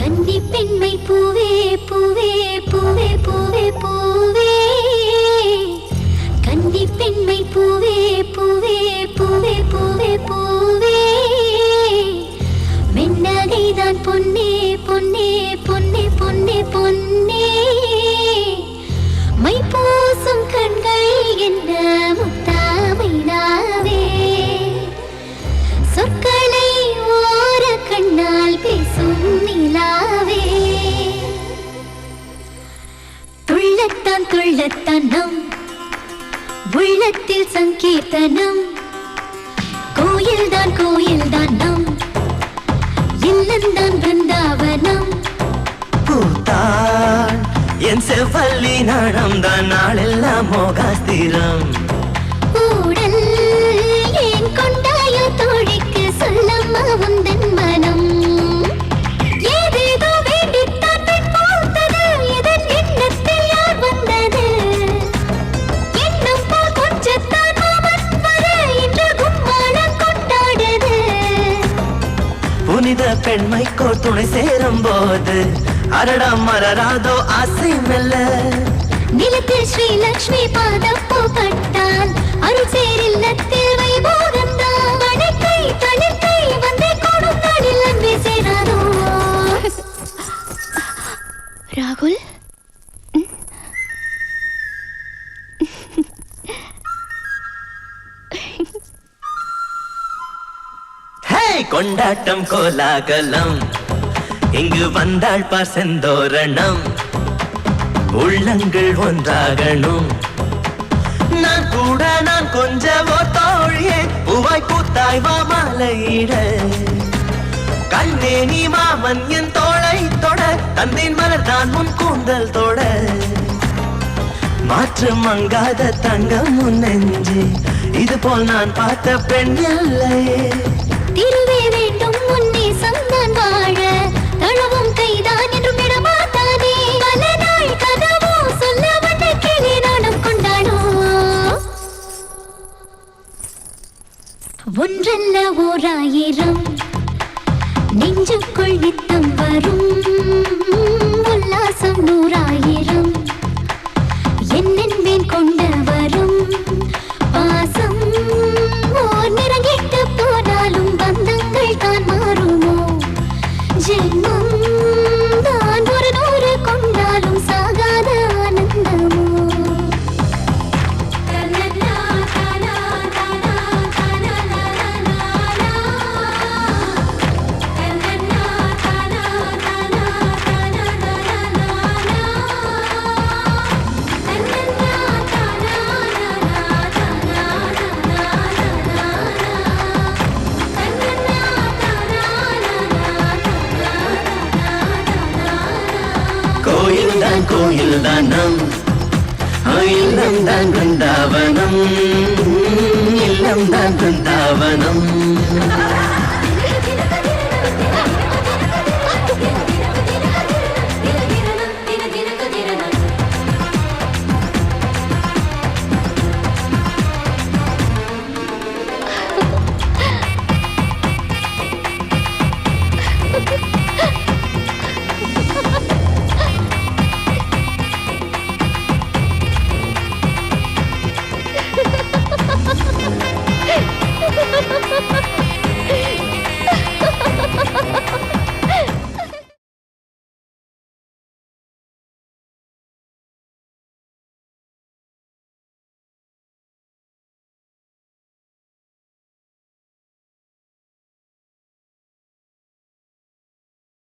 கன்னி பெண்மை பூவே பூவே பூவே பூவே பூவே கன்னி பெண்மை பூவே பூவே பூவே பூவே பூவே மென்னகைதான் பொன்னே பொன்னே பொன்னே பொன்னே பொன்னே மை பூசும் கண்கள் என்ன முத்தாமைனாவே சொற்களை ஓர கண்ணால் பேசும் நிலாவே துள்ளத்தான் துள்ளத்தான் நம் உள்ளத்தில் சங்கீர்த்தனம் கோயில்தான் கோயில்தான் நம் இல்லந்தான் பிருந்தாவனம் பூத்தான் என் செவ்வல்லி நடந்தான் நாளெல்லாம் மோகாஸ்திரம் ஊடல் ஏன் கொண்டாயோ தோழிக்கு சொல்லம்மா உந்தன் மனம் ஏதேதோ வேண்டித்தான் பெண் பூத்தது இதன் எண்ணத்தில் யார் வந்தது எண்ணம் போல் கொஞ்சத்தான் மாமன் வர இன்று கும்மாளம் கொண்டாடுது புனித பெண்மைக்கோ துணை சேரும் போது அரடா மரராதோ ஆசை மெல்ல நிலத்தில் ஸ்ரீலக்ஷ்மி பாதம் பூப்பட்டால் அருள் சேரில்லத்தில் வைபோகந்தான் வணக்கை தணிக்கை வந்தே கொடும் நாளில் அன்பே சேராதோ ராகுல் ஹே கொண்டாட்டம் கோலாகலம் இங்கு வந்தாள் பார் செந்தோரணம் உள்ளங்கள் ஒன்றாகணும் நான் கூட நான் கொஞ்சமோ தோழியே பூவாய் பூத்தாய் மாலையிட கண்ணே நீ மாமன் என் தோளை தொட தந்தேன் மலர் தான் முன் கூந்தல் தொட மாற்று மங்காத தங்கம் முன் நெஞ்சே இது போல் நான் பார்த்த பெண் இல்லையே திருவே வேண்டும் முன்னே சந்தான் வாழ தளவும் கைதான் என்றும் இடமாட்டாதே பல நாள் கதவோ சொல்ல வந்த கிளி நாணம் கொண்டானோ ஒன்றல்ல ஓராயிரம் நெஞ்சுக்குள் நித்தம் வரும் உல்லாசம் நூறாயிரம் என்னென்பேன் கொண்ட வரும் பாசம் ஓர் நிறங்கிட்டு போனாலும் பந்தங்கள் தான் மாறுமோ ஜென்மம் தான் ஒரு நூறு கொண்டாலும் சாகாத ஆனந்தமோ கோயில்தான் கோயில்தான் நம் இல்லம்தான் பிருந்தாவனம் இல்லம்தான் பிருந்தாவனம்